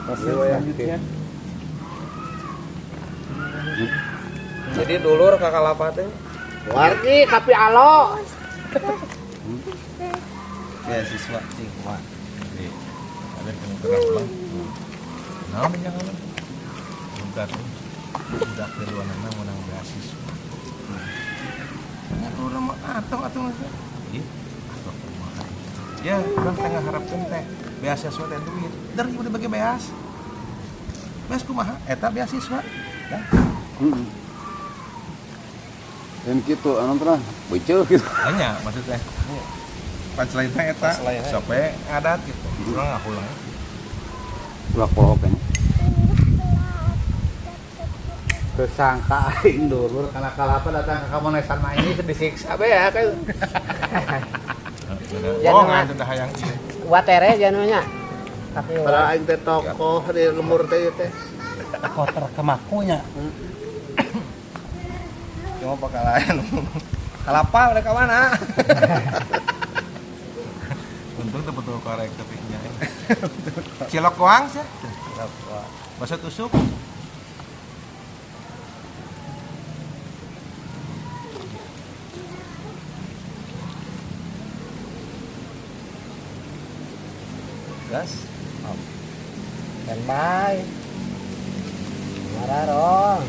Proses selanjutnya. Jadi dulur kakak lapatnya. Wargi tapi alo. Ya siswa sih, Mak. Ada yang terang pulang. Nah, jangan. Bukan. Budak kedua nana menang beasiswa. Nah, orang mah atau masa. Iya. Atau kumaha. Ya, orang tengah harapkeun teh beasiswa teh duit. Dari udah bagi beas. Beas kumaha? Eta beasiswa. Dah. Dan gitu, anu teh beuceul gitu. Hanya maksudnya. Pas lain teh eta sampai adat gitu. Urang ngapulang. Ulah kolok kan. Tersangka aing dulur kana kalapa datang ke Kamonesan mah ini disiksa be ya kan. Oh, ngan teh hayang ieu. Watere janunya. Tapi Padahal aing teh tokoh di lemur teh teh. kotor kemakunya. Cuma pakalayan. Kalapa mereka mana? Untung tuh betul korek tepiknya. Cilok goang sih. Bahasa tusuk. Gas. Standby. Mararong.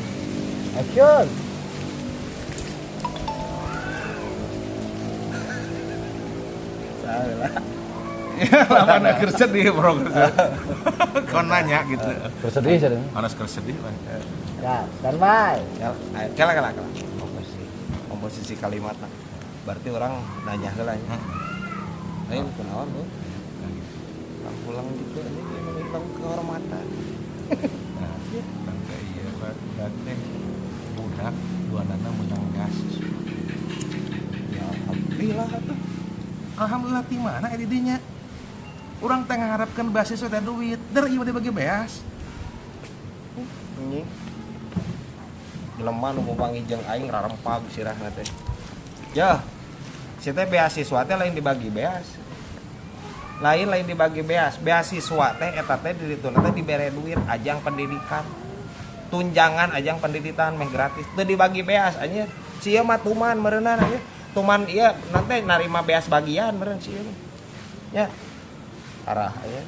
Action. Salah. Lama nak kerset di bro kerset. Kau nanya gitu. Bersedih sedih. Anas kerset di mana? Ya, standby. Ya, kala. Komposisi kalimatna. Berarti orang nanya heula nya. Lain kunaon tuh? Pulang gitu ini hilang kehormatan. Nah, tangga iya dan teh budak dua nana menang beasiswa. Ya alhamdulillah atuh. Alhamdulillah di mana didinya? Orang teh ngharapkeun beasiswa teh duit. Der ieu dibagi beas. Ini jelema nu mubangi jeung aing rarempag sirahna teh. Ya, si teh beasiswa teh lain dibagi beas. Lain dibagi beas. Beasiswa teh eta teh di dituna teh dibere duit ajang pendidikan. Tunjangan ajang pendidikan meh gratis. Teu dibagi beas anjeun. Sia mah tuman meureunna anjeun. Tuman ieu nanti narima beas bagian meureun sia. Ya. Arah aya.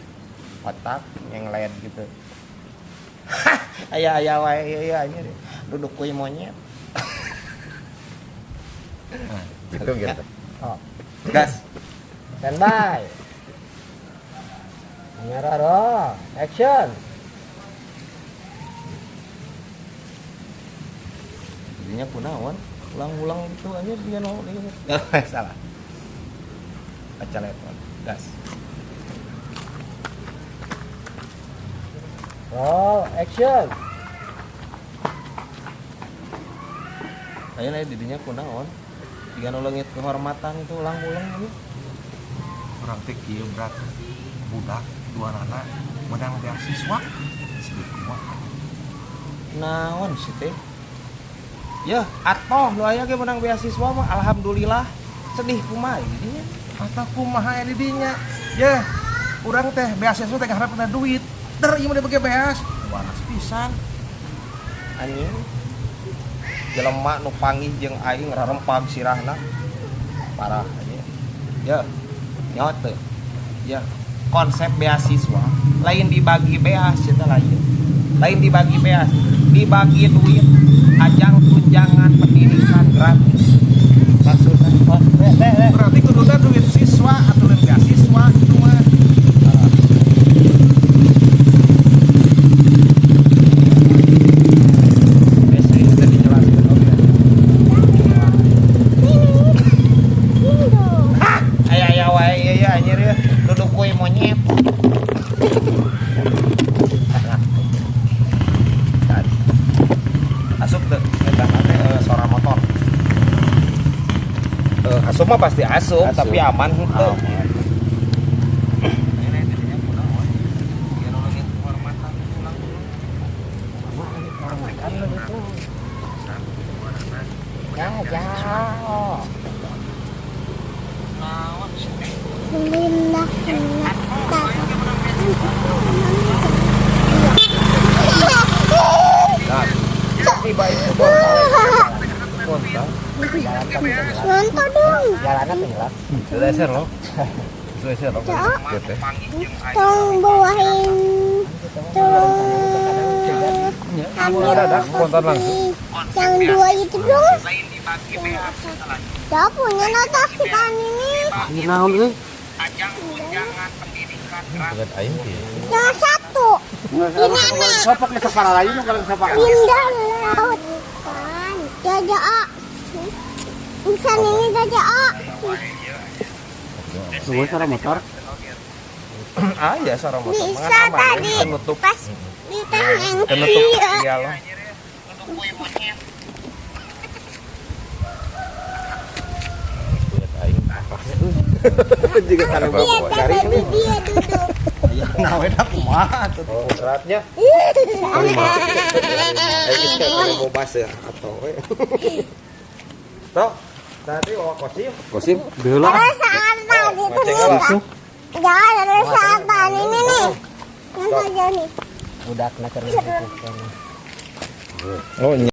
Otak yang led gitu. Aya wae ieu anjeun. Duduk kuy monyet. Gitu gitu. Oh, Gas. standby. Mararong. Action. Jadinya kunaon? Ulang-ulang gitu aja dia mau ini. Salah. Baca telepon. Gas. Roll. Action. Ayeuna didinya kunaon? Jika nulungit kehormatan itu ulang-ulang ini. Orang teh kieu berat budak dua nana menang beasiswa. Sedih kumaha. Naon sih teh? Ya, atoh lu aya ge menang beasiswa mah alhamdulillah. Sedih kumaha didinya. Atau kumaha didinya? Ya, urang teh beasiswa teh ngharapna duit. Der ieu mah dibagi beas. Waras pisan. Anjing. Jelema nu panggih jeung aing rarempag sirahna. Parah anjing. Ya. Nyawa teu. Ya. Konsep beasiswa lain dibagi beas eta lain dibagi beas, dibagi duit ajang tunjangan pendidikan gratis maksudnya. Berarti kudunya duit siswa atau duit beasiswa itu mah. Biasa itu dijelaskan oke. Aya wae ieu anjir ya duduk kuy monyet. Asup tuh, eta teh suara motor. Asup mah pasti asup, tapi aman henteu. Ya. Linda, Sudah share loh. Sudah share loh. Gitu. Tolong bawain Ada spontan langsung. yang 2 itu dong. Ya punya notifikan ini. Ini naon euy? Bukan aing sih. Yang 1 Sopak nih separa lain nu kalau sepak. pindah laut kan. Jaja A. Bisa ini jaja A. Semua cara motor. Ah ya sarang motor. Bisa tadi Menutup. pas di tangan Menutup dia. iya loh. Bukan aing. Juga kan Dia tadi dia duduk. Nah, enak kumaha tuh beratnya. Mau bahas ya atau Tok, tadi kosim. Kosim. Deula. Terus saat tadi tuh jangan terus saat tadi ini nih. Yang saja nih. Oh,